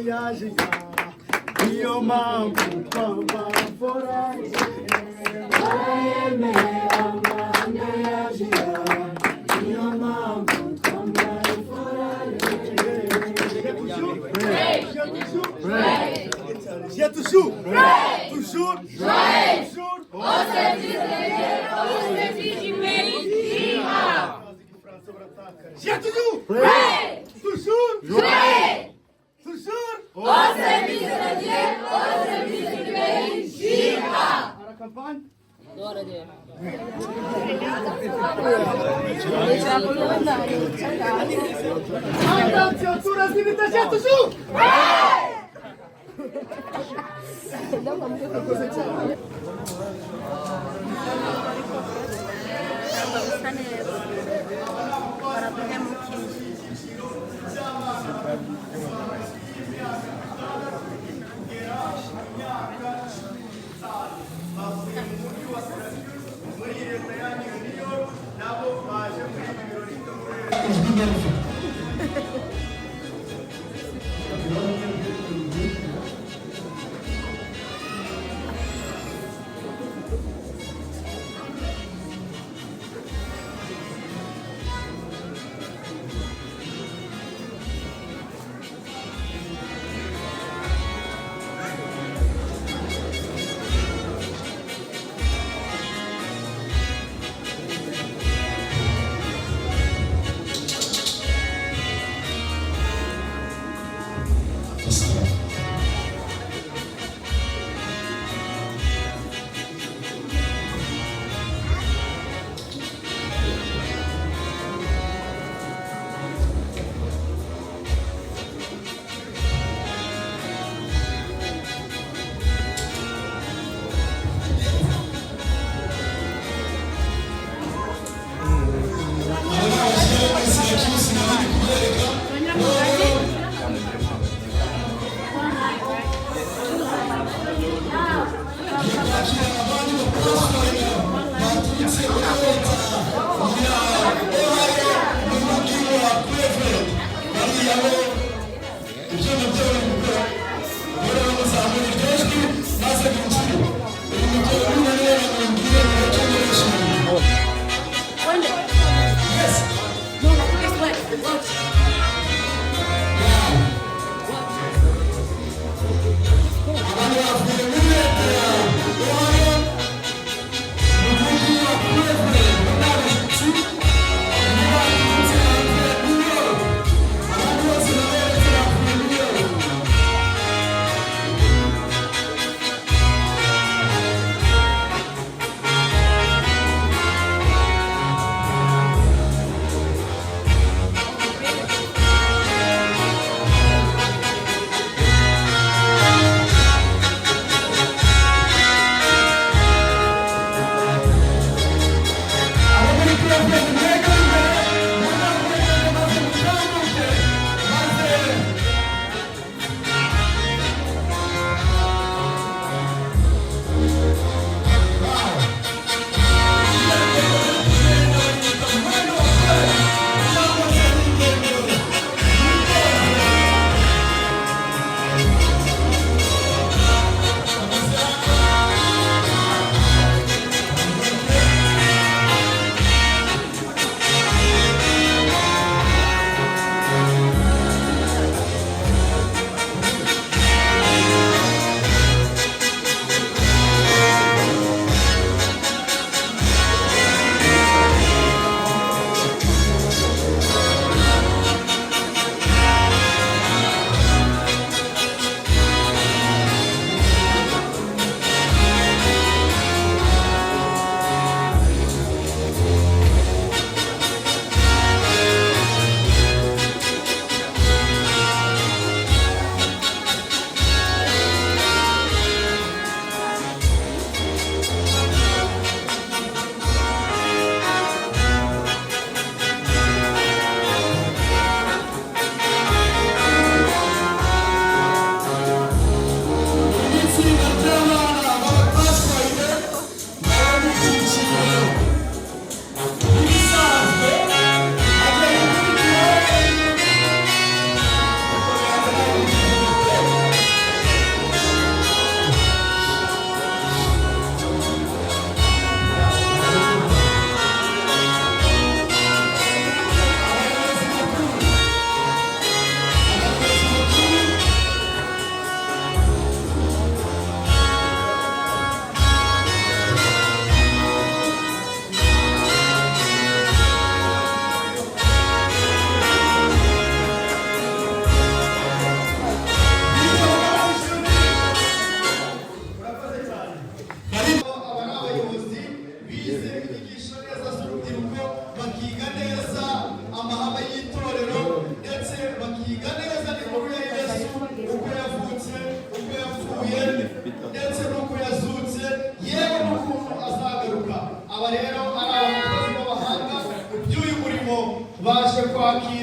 yaje niyo mpamvu twambara foraje barayemeye amahame yaje niyo mpamvu twambara foraje. J'ai toujours, toujours, toujours, au service de Dieu, au service du pays, j'ai toujours, toujours, toujours, au service de Dieu, au service du pays, j'irai. À la campagne. Doğru diyor. Attention, la civilisation, toujours.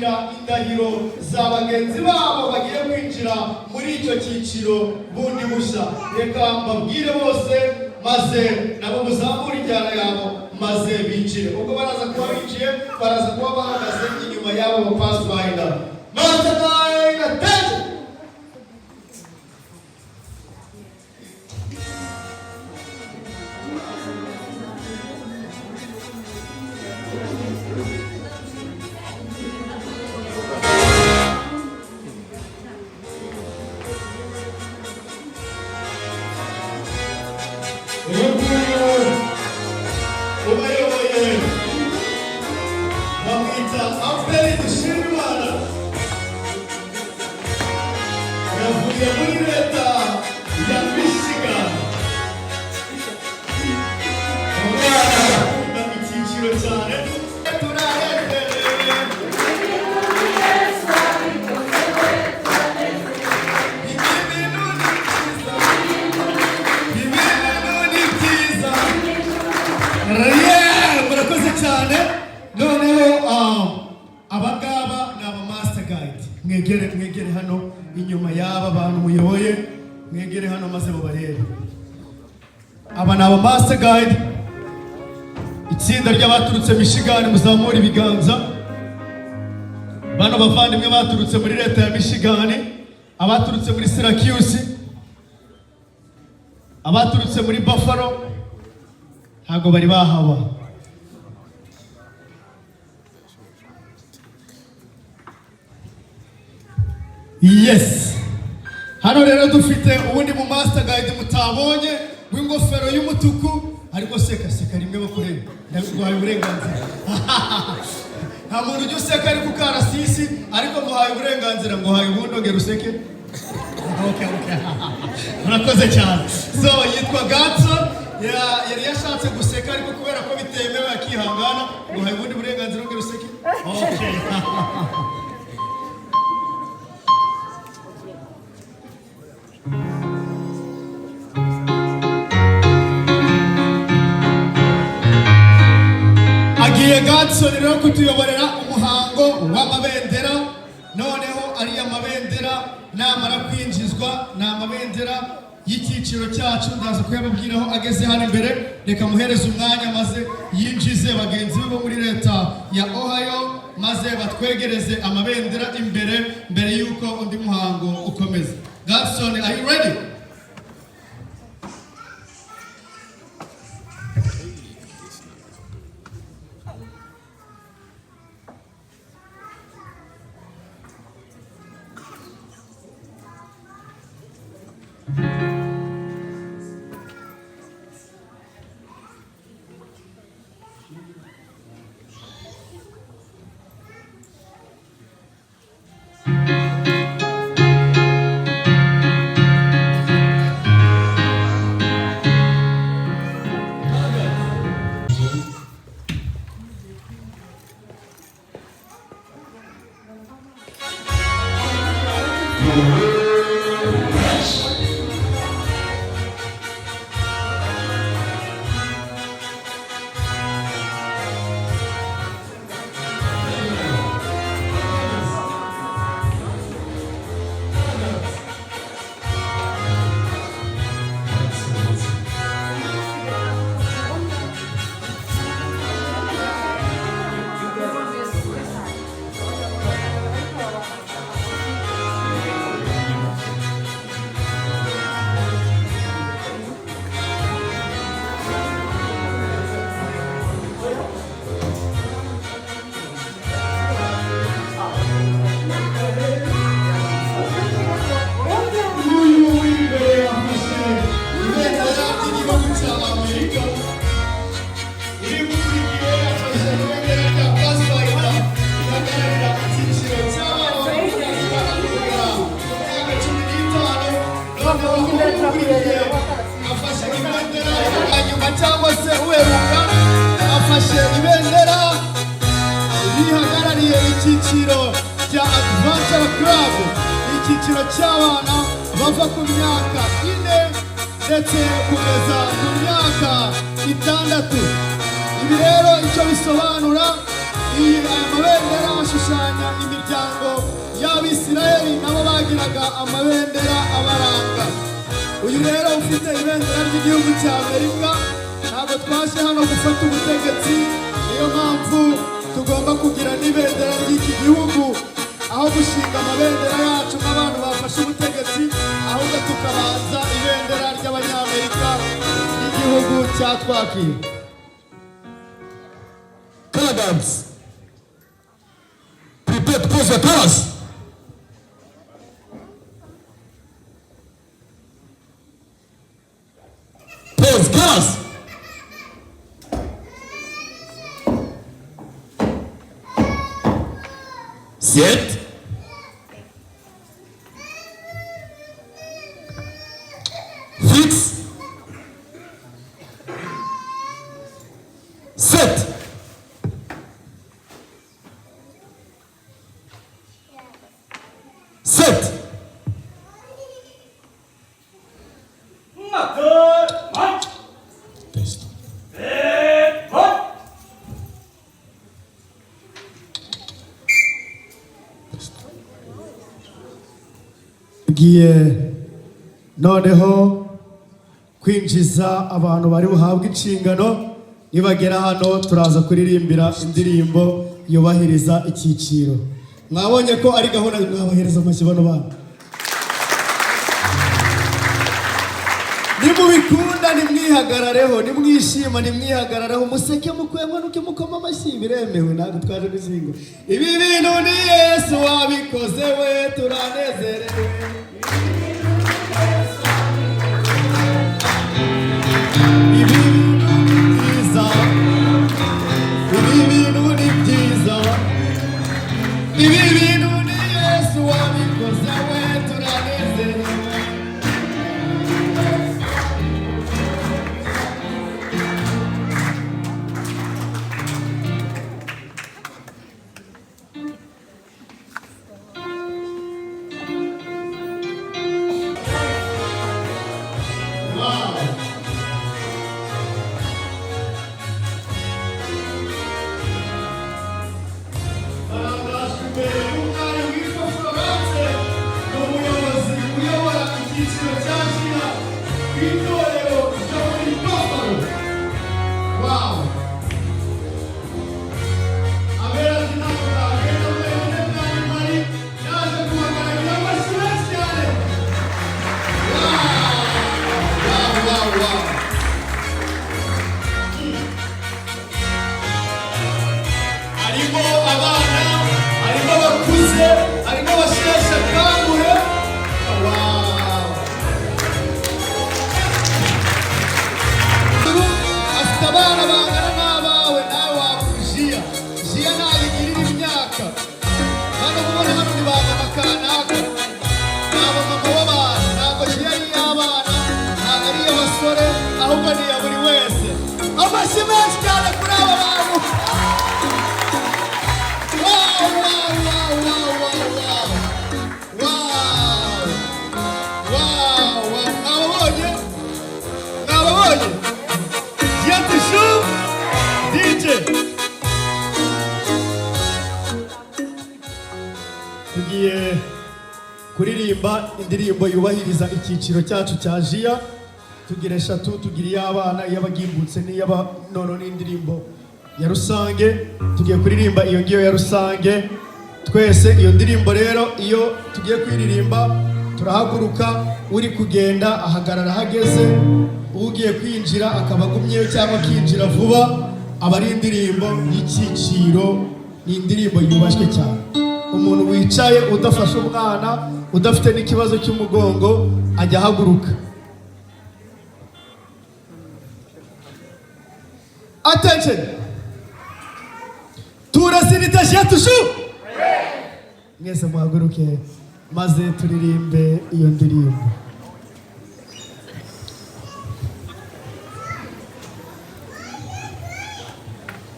kwakira indahiro za bagenzi babo bagiye kwinjira muri icyo cyiciro bundi bushya. Reka mbabwire bose maze nabo muzamura injyana yabo maze binjire. Ubwo baraza kuba binjiye, baraza kuba bahagaze inyuma yabo Pathfinder. Mastermind attention! Mwegere hano inyuma y'aba bantu muyoboye, mwegere hano maze mubarebe. Aba ni aba Master Guide, itsinda ry'abaturutse Michigan, muzamura ibiganza. Bano bavandimwe baturutse muri leta ya Michigan, abaturutse muri Syracuse, abaturutse muri Buffalo, ntago bari bahawa. Yes. Hano rero dufite ubundi mu Master Guide mutabonye w'ingofero y'umutuku, ariko seka rimwe bakureba. Ndaguhaye uburenganzira. Nta muntu ujya useka ari ku karasisi, ariko muhaye uburenganzira, muhaye ubundogera useke. Okay. Murakoze cyane. So yitwa Gatso, yari yashatse guseka ariko kubera ko bitemewe akihangana, muhaye ubundi burenganzira bwo useke. Okay. Agiye Gatso rero kutuyoborera umuhango w'amabendera. Noneho ariya mabendera namara kwinjizwa, ni amabendera y'icyiciro cyacu, ndaza kuyababwiraho ageze hano imbere. Reka muhereze umwanya maze yinjize bagenzi be bo muri leta ya Ohio, maze batwegereze amabendera mbere y'uko undi muhango ukomeza. Gatson, are you ready? cyangwa se uheruka afashe ibendera rihagarariye icyiciro cya Adventure Club, icyiciro cy'abana bava ku myaka 4 ndetse kugeza ku myaka 6. Ibi rero icyo bisobanura, aya mabendera ashushanya imiryango y'Abisirayeli nabo bagiraga amabendera abaranga. Uyu rero ufite ibendera ry'igihugu cya Amerika, ntabwo twaje hano gufata ubutegetsi, niyo mpamvu tugomba kugira n'ibendera ry'iki gihugu, aho gushinga amabendera yacu nk'abantu bafashe ubutegetsi, ahubwo tukabanza ibendera ry'Abanyamerika ry'igihugu cyatwakira. Colors. Prepare to pose your colors. Pose colors. Set. Fix. Set. Set. Test. Tugiye noneho kwinjiza abantu bari buhabwe inshingano. Nibagera hano turaza kuririmbira indirimbo yubahiriza icyiciro. Mwabonye ko ari gahunda mwabahereza amashyi bano bana. Nimubikunda nimwihagarareho, nimwishima nimwihagarareho, museke mukwemwe nuke mukoma amashyi biremewe, ntabwo twaje gusinga. Ibi bintu ni Yesu wabikoze we, turanezerewe. Ibi bintu ni byiza, ibi bintu ni byiza, ibi bintu ni Yesu wabikoze we, turanezerewe. Tugiye kuririmba indirimbo yubahiriza icyiciro cyacu cya Jia. Tugira eshatu, tugira iy'abana, iy'abagimbutse n'iy'abanono n'indirimbo ya rusange. Tugiye kuririmba iyo ngiyo ya rusange twese. Iyo ndirimbo rero iyo tugiye kwiririmba turahaguruka, uri kugenda ahagarara hageze, ugiye kwinjira akaba agumyeyo cyangwa akinjira vuba. Aba ari indirimbo y'icyiciro, ni indirimbo yubashywe cyane. Umuntu wicaye udafashe umwana, udafite n'ikibazo cy'umugongo ajya ahaguruka. Attention! Turasinita Jetushu! Mwese muhaguruke maze turirimbe iyo ndirimbo.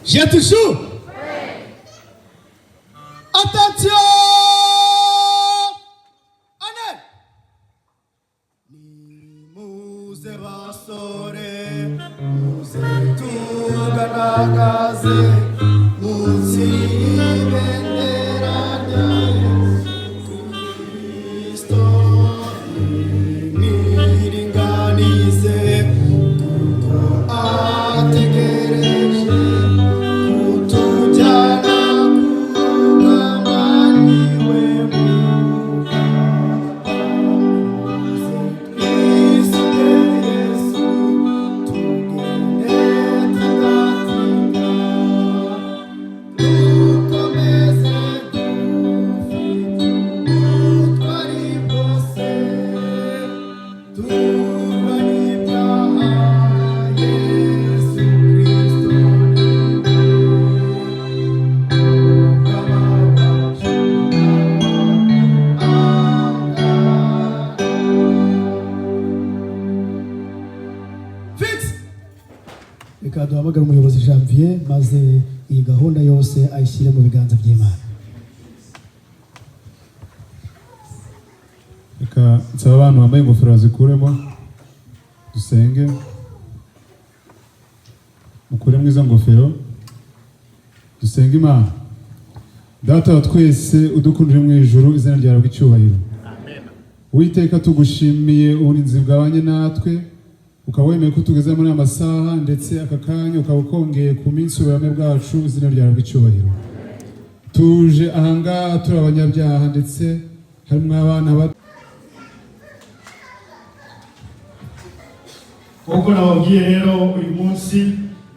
Jetushu! Attention! Amen! Nimuze basore, muze tuganagaze, muzi Kristo niringanize kuko ategereje kutujyana kugamaniwe maze twisige Yesu tugende tudatinda dukomeze dufite ubutwari bwose turwanye ibyaha Yesu Kristo reka duhamagare umuyobozi Janvier maze iyi gahunda yose ayishyire mu biganza by'Imana. Reka nsaba abantu bambaye ingofero bazikuremo dusenge. Mukuremo izo ngofero dusenge Imana. Data wa twese udukundire mu ijuru, izina ryawe ry'icyubahiro. Amen. Uwiteka tugushimiye uburinzi bwabanye natwe, ukaba wemeye ko tugeze muri aya masaha ndetse aka kanya ukaba ukongeye ku minsi y'ubwami bwacu, izina ryawe ry'icyubahiro. Tuje ahangaha turi abanyabyaha ndetse harimo abana bato. Nk'uko nababwiye rero uyu munsi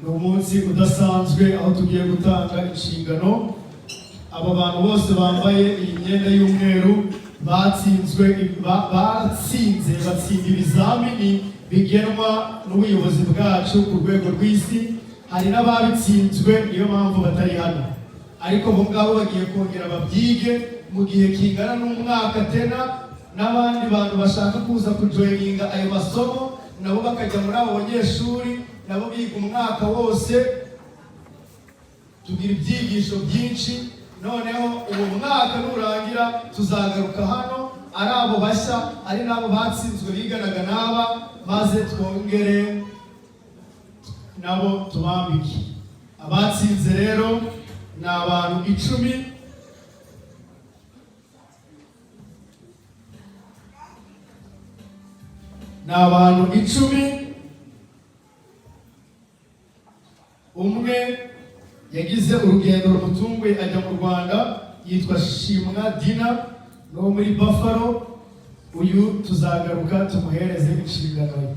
ni umunsi udasanzwe aho tugiye gutanga inshingano. Aba bantu bose bambaye iyi myenda y'umweru batsinda ibizamini bigenwa n'ubuyobozi bwacu ku rwego rw'isi. Hari n'ababitsinzwe niyo mpamvu batari hano, ariko bo ngabo bagiye kongera babyige mu gihe kingana n'umwaka tena, n'abandi bantu bashaka kuza kujoyininga ayo masomo nabo bakajya muri abo banyeshuri nabo biga umwaka wose. Tugira ibyigisho byinshi, noneho uwo mwaka nurangira tuzagaruka hano ari abo bashya ari nabo batsinzwe biganaga n'aba, maze twongere nabo tubambike. Abatsinze rero ni abantu 10. Ni abantu 10. Umwe yagize urugendo rumutunguye ajya mu Rwanda, yitwa Shimwa Dina no muri Buffalo. Uyu tuzagaruka tumuhereze inshingano ye,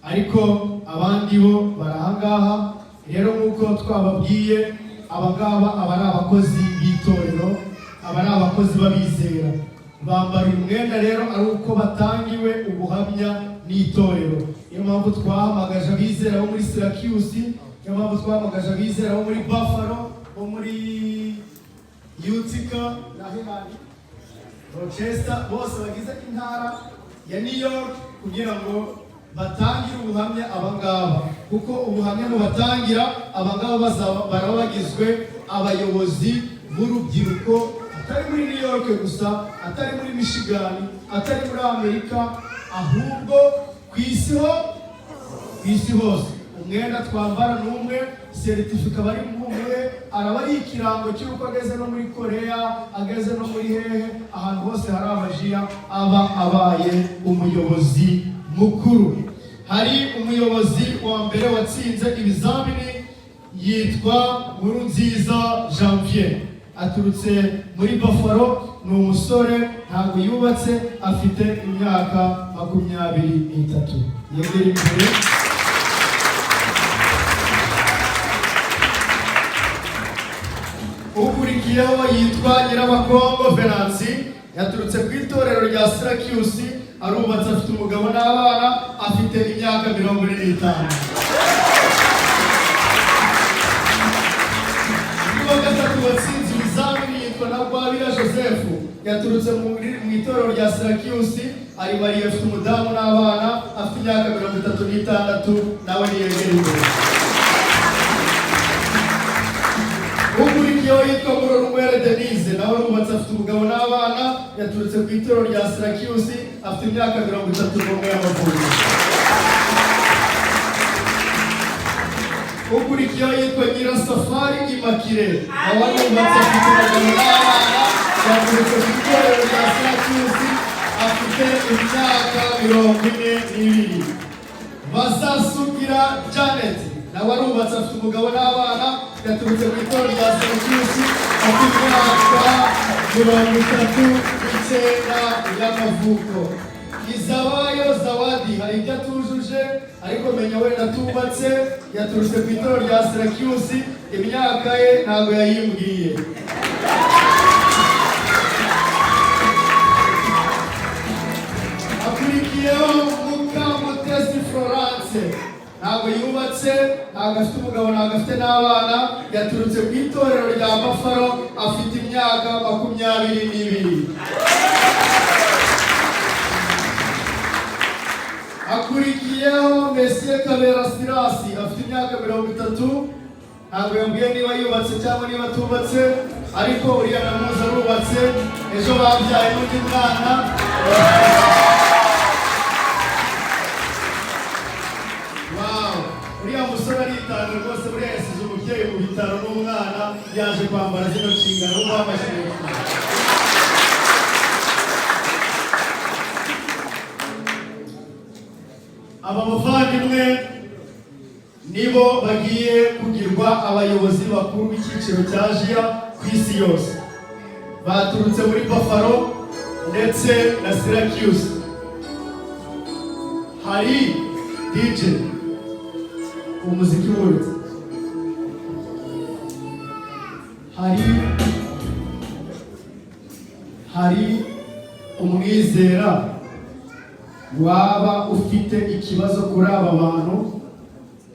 ariko abandi bo barahangaha. Rero nk'uko twababwiye, abangaba aba ari abakozi b'itorero, aba ari abakozi babizera. Bambara umwenda rero ari uko batangiwe ubuhamya n'itorero. Niyo mpamvu twahamagaje abizera bo muri Syracuse, niyo mpamvu twahamagaje abizera bo muri Buffalo, bo muri Utica na Rochester, bose bagize intara ya New York, kugira ngo batangire ubuhamya abangaba. Kuko ubuhamya mu batangira abangaba baraba bagizwe abayobozi b'urubyiruko, atari muri New York gusa, atari muri Michigan, atari muri Amerika, ahubwo ku isi hose. Umwenda twambara n'umwe, certificate bari umwe, araba ari ikirango cy'uko ageze no muri Korea, ageze no muri hehe, ahantu hose hari abajiya aba abaye umuyobozi mukuru. Hari umuyobozi wa mbere watsinze ibizamini, yitwa Nkurunziza Janvier, aturutse muri Buffalo. Ni umusore, ntabwo yubatse, afite imyaka 23. Yegera imbere. Ukurikiyeho yitwa Nyirabakongo Venansi, yaturutse ku itorero rya Syracuse, arubatse, afite umugabo n'abana, afite imyaka 45. Uwa gatatu watsinze ibizamini yitwa Ntagwabira Joseph, yaturutse mu itorero rya Syracuse, ari Mariya, afite umudamu n'abana, afite imyaka 36, nawe niyegera imbere. Ukurikiyeho yitwa Murorunkwere Denise, nawe arubatse, afite umugabo n'abana, yaturutse ku itorero rya Syracuse, afite imyaka 31 y'amavuko. Ukurikiyeho yitwa Nyirasafari Immaculée, nawe arubatse, afite umugabo n'abana, yaturutse ku itorero rya Syracuse, afite imyaka 42. Bazasugira Janet nawe arubatse afite umugabo n'abana yaturutse ku itorero rya Serikisi afite imyaka 39 y'amavuko. Izabayo Zawadi hari ibyo atujuje ariko menya wenda atubatse yaturutse ku itorero rya Serikisi imyaka ye ntabwo yayimbwiye. Akurikiyeho Mukamutesi Florence ntabwo yubatse ntabwo afite umugabo ntabwo afite n'abana yaturutse ku itorero rya Bafaro afite imyaka 22. Akurikiyeho Monsieur Kabera Sirasi afite imyaka 30 ntabwo yambwiye niba yubatse cyangwa niba atubatse ariko uriya namuzi arubatse ejo babyaye n'undi mwana. Uriya musore aritanga rwose buriya yasize umubyeyi mu bitaro n'umwana yaje kwambara zino nshingano w'amashuri. Aba bavandimwe nibo bagiye kugirwa abayobozi bakuru b'icyiciro cya JIA ku isi yose. Baturutse muri Buffalo ndetse na Syracuse. Hari DJ umuziki wose, hari umwizera waba ufite ikibazo kuri aba bantu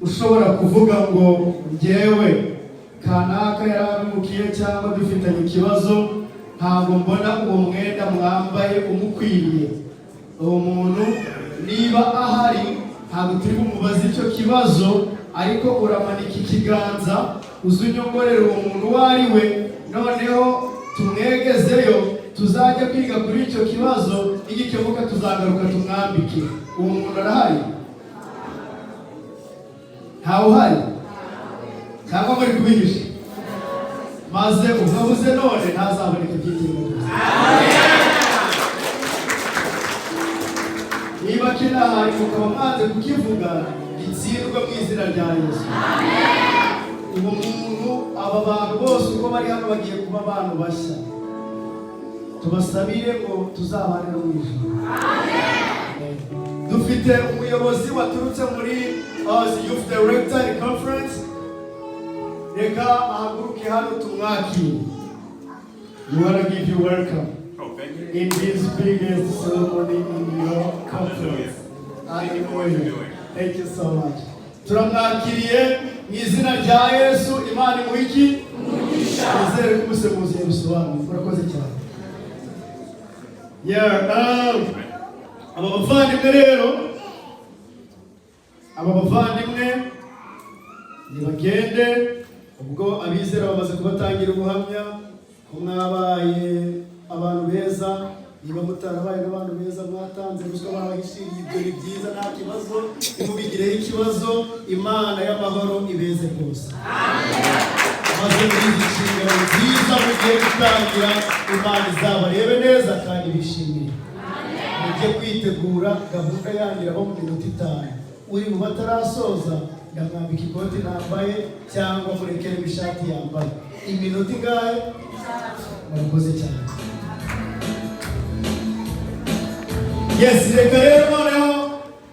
ushobora kuvuga ngo njyewe kanaka yaramukiye cyangwa dufitanye ikibazo ntabwo mbona uwo mwenda mwambaye umukwiriye. Uwo muntu niba ahari ntabwo turi bumubaze icyo kibazo ariko uramanika ikiganza uzunyongorera uwo muntu uwo ari we noneho tumwegezeyo tuzajya kwiga kuri icyo kibazo igikemuka tuzagaruka tumwambike. Uwo muntu arahari? Ntawe uhari? cyangwa muri kubigisha maze uzabuze none ntazaboneka by'ingenzi. Niba kinahari mukaba mwanze kukivuga gitsindwa mu izina rya Yesu. Uwo muntu aba bantu bose uko bari hano bagiye kuba abantu bashya tubasabire ngo tuzabane no mu ijuru. Dufite umuyobozi waturutse muri Youth Director Conference. Reka ahaguruke hano tumwakire. We want to give you welcome in this biggest ceremony in your conference. Thank you so much. Turamwakiriye mu izina rya Yesu. Imana imuhiki izere kumusemuzi Yerusalemu. Murakoze cyane. Aba bavandimwe rero, aba bavandimwe nibagende ubwo abizera bamaze kubatangira ubuhamya ko mwabaye abantu beza. Niba mutarabaye n'abantu beza mwatanze ruswa barabahishiriye, ibyo ni byiza nta kibazo. Nimubigireho ikibazo, Imana y'amahoro ibeze rwose. Maze muri izi nshingano nziza mugiye gutangira, Imana izabarebe neza kandi bishimire. Mujye kwitegura gahunda yangira bo mu minota 5. Uri mu batarasoza ndamwambika ikoti nambaye cyangwa murekere ishati yambaye. Iminota ingahe? Murakoze cyane. Yes, reka rero noneho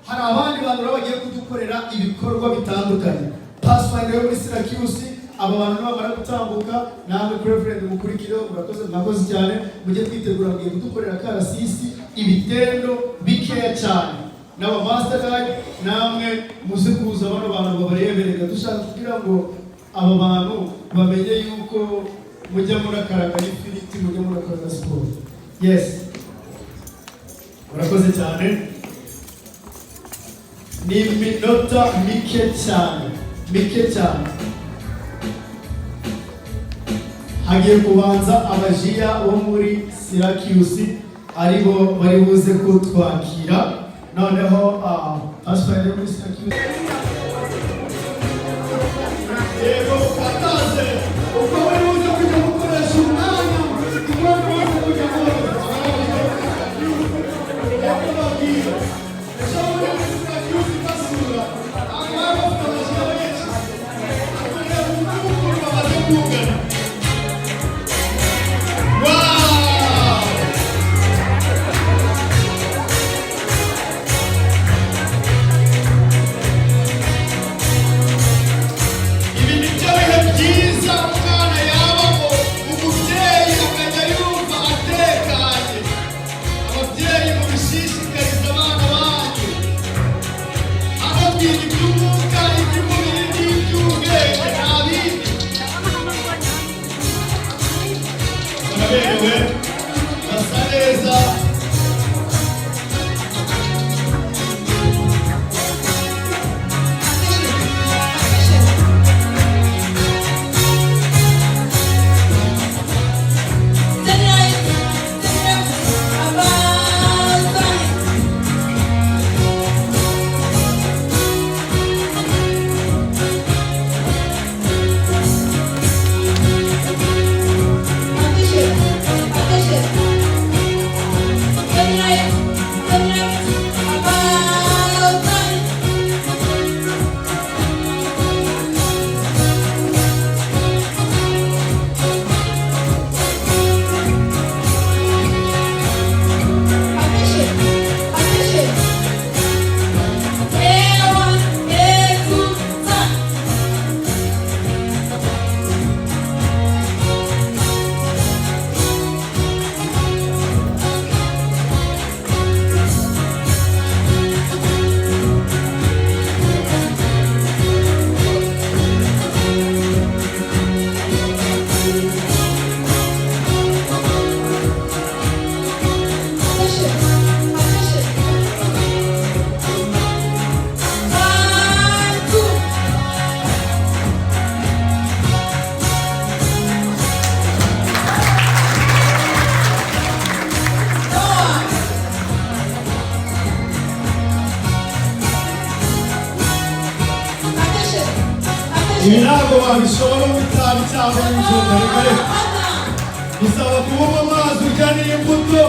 hari abandi bantu bagiye kudukorera ibikorwa bitandukanye. Pathfinder yo muri Syracuse, aba bantu bamara gutambuka namwe Reverend mukurikireho. Murakoze cyane. Mujye kwitegura mugiye kudukorera karasisi ibitendo bikeya cyane. N'aba master guide namwe muze kuza bano bantu babareberega. Dushaka kugira ngo aba bantu bamenye yuko mujya murakaraga ifiriti, mujya murakaraga siporo. Yes, murakoze cyane. Ni minota mike cyane. Hagiye kubanza abajiya bo muri Syracuse aribo bari buze kutwakira. Noneho Pathfinder muri Syracuse yego kataze uko bari buze kujya gukoresha umwanya ibi ntabwo wabishobora mu itabi cyangwa mu nzoga, reka reka bisaba kunywa amazi urya n'imbuto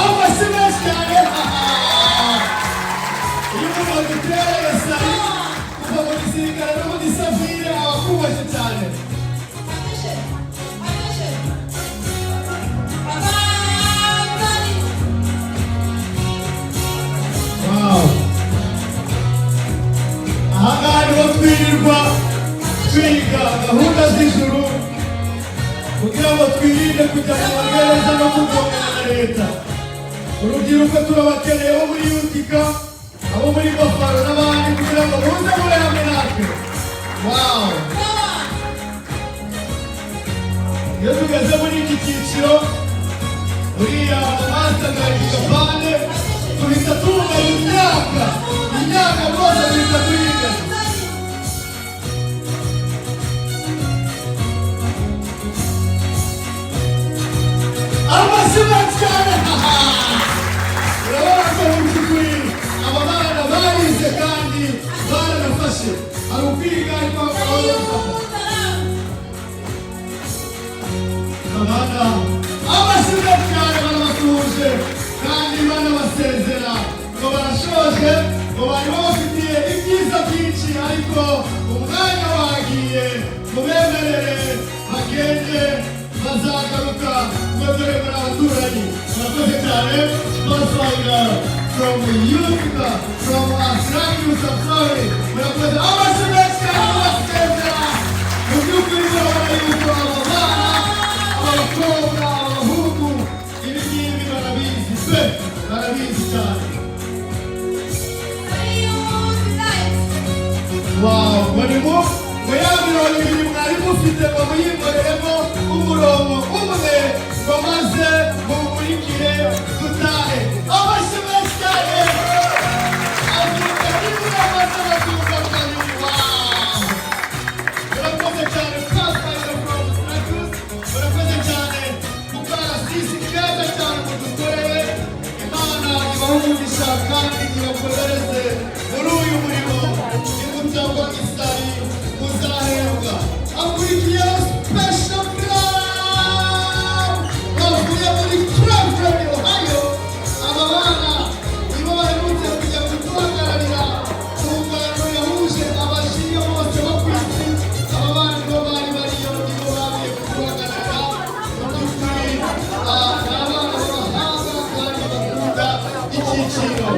amashyi menshi cyane. Iyo umuntu agutereye sari kuva mu gisirikare no mu gisavire aba akubashye cyane. Ahangaha niho twirirwa twiga gahunda z'ijuru kugira ngo twirinde kujya mu magereza no kugongana na leta. Urubyiruko turabakeneye abo muri Utica, abo muri Bafaro n'abandi kugira ngo muze muri hamwe natwe. Wow! Iyo tugeze muri iki cyiciro uriya amatangaje Japane tuhita tubona imyaka rwose duhita tuyiga. Amashyi cyane. Urabona ko mu by'ukuri aba bana barize kandi baranafashe, hari ukwiga ariko abana amashyi cyane barabasuhuje kandi banabasezera ngo barashoje, ngo barimo bafitiye ibyiza byinshi ariko umwanya wagiye, mubemerere bagende bazagaruka ngo dore muri abaturanyi. Murakoze cyane. Sponsor from Utica, from Australia, Safari. Murakoze amashyi menshi cyane basezera. Mu by'ukuri murabona yuko aba bana, abakobwa, abahungu ibi ngibi barabizi pe, barabizi cyane. Wow, barimo ya mirongo ibiri mwari mufite ngo muyimboreremo umurongo umwe ngo maze mumurikire dutahe. Amashyi menshi cyane. Abyuka rimwe amaze ababyuka kabiri. Wow! Murakoze cyane Pastor from Syracuse. Murakoze cyane mukarasisi keza cyane mudukoreye. Imana ibahe umugisha kandi ibakomereze muri uyu murimo. Cyangwa isari uzahembwa. Akurikiye special club bavuye muri Cleveland, Ohio. Aba bana nibo baherutse kujya kuduhagararira ku ngano yahuje abashinga bose bo ku isi. Aba bana nibo bari bariyo, nibo bagiye kuduhagararira. Mu by'ukuri ni abana b'abahanga kandi bakunda icyiciro.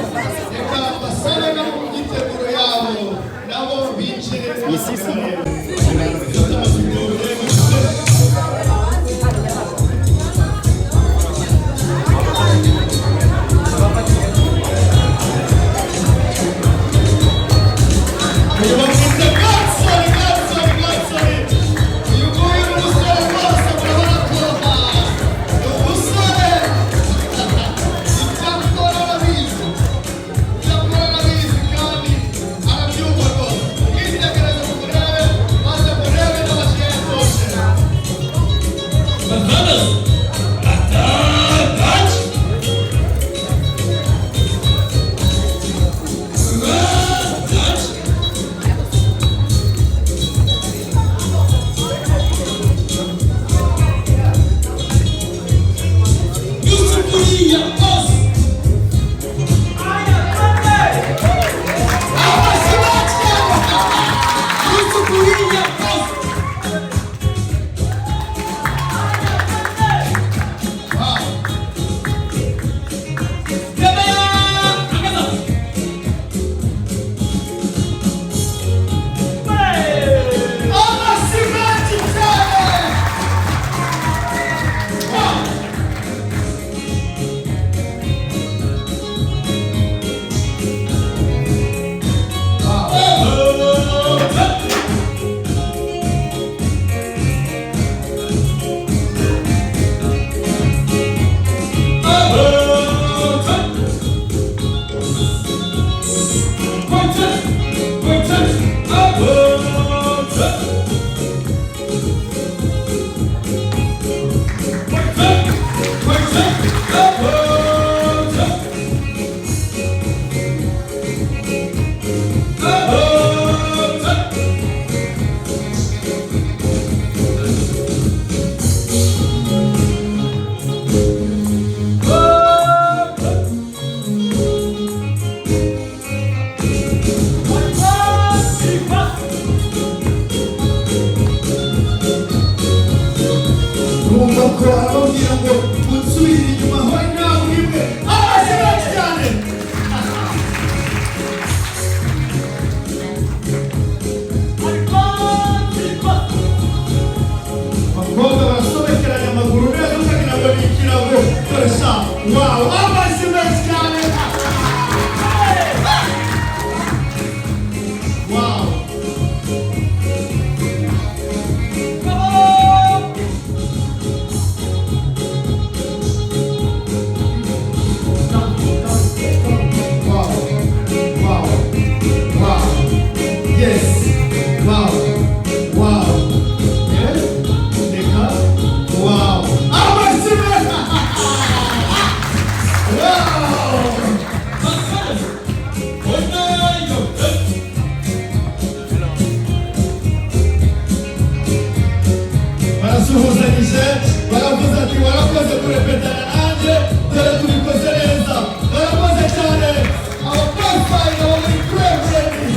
barasuhuzanyije baravuze ati warakoze kurepetana nanjye dore tubikoze neza barakoze cyane abapapayi abo muri kurevureni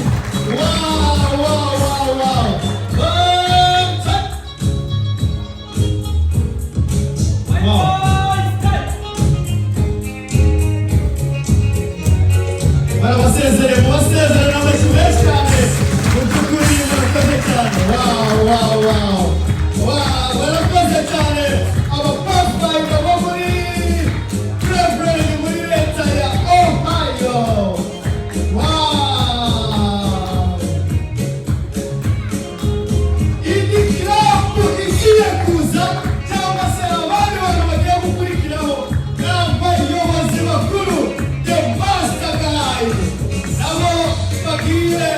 barabasezere mubasezere n'amashyi menshi cyane mu by'ukuri murakoze cyane barakoze cyane abapapayi bo muri kurevureni muri leta ya Ohio. Indi kirapu igiye kuza cyangwa se abandi bantu bagiye gukurikiraho ni abayobozi bakuru the master guide nabo bagiye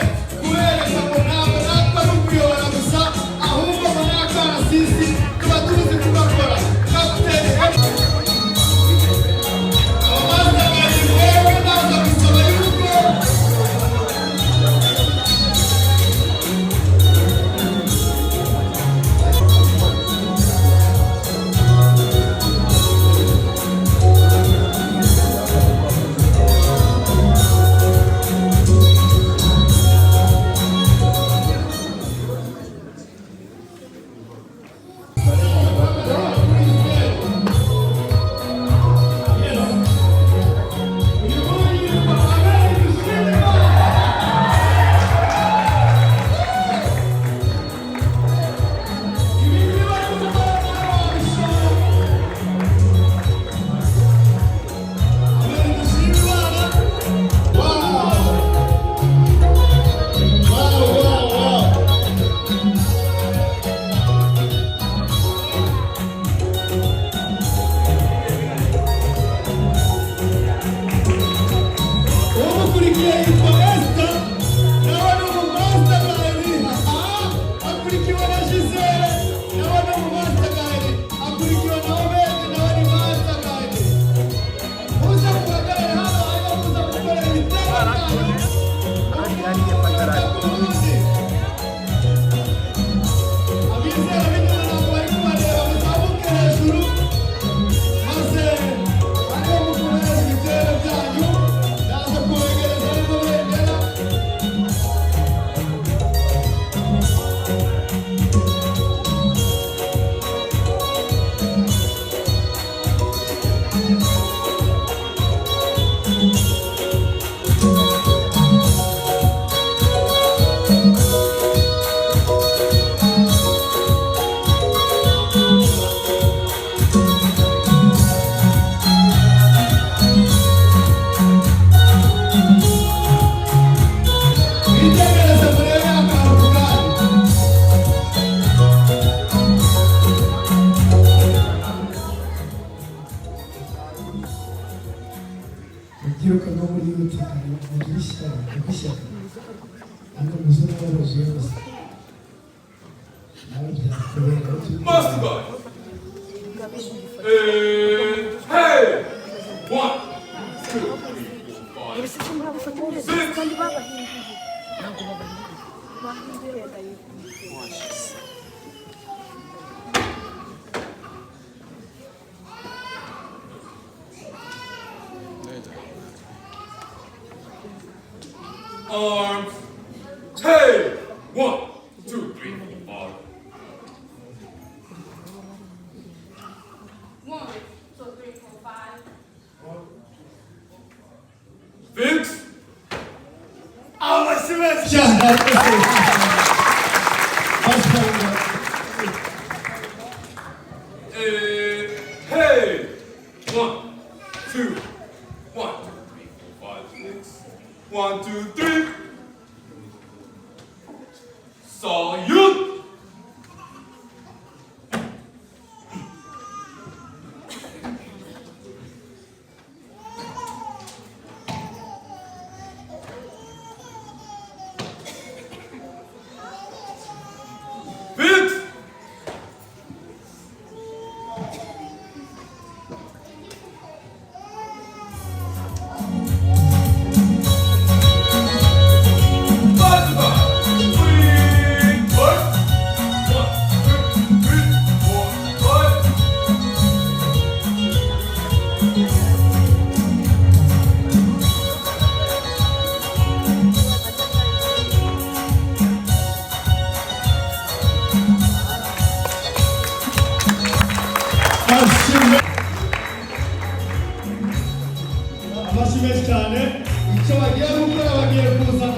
kubereka ko ntabwo natwe ari ukuyobora gusa ahubwo ngo ni akarasisi tuba tuzi kugakora kapiteni abamaster guide rero naza gusaba yuko umukurikiye yitwa Esther nawe ni umumaster guide akurikiwe na Gisele nawe ni umumaster guide akurikiwe na Obedi nawe ni master guide muze muhagarare hano hanyuma muze gukora ibitero abizera b'inyuma ntabwo bari kubareba muzamuke hejuru maze hariho mukomeza ibitero byanyu naza kubegereza ariko bengera mwitegereze murebe akantu kanyu urubyiruko rwo muri yutikani mugira ishyaka ariko muzi n'abarozi yose nawe byakubera Master guy. Hey! 1, 2, 3, 4, 5. Ibiseke murabufata neza kandi babahinduye ntabwo bahinduye leta y'ubukungu. Arms. Hey! 1, 2, 3, 4, 5. 1, 2, 3, 4, 5. Fix. amashyi menshi cyane Hey! 1, 2, 1, 2, 3, 4, 5, 6. 1, 2, 3. Salute! Fix! amashyi menshi cyane icyo bagiye gukora bagiye kuzana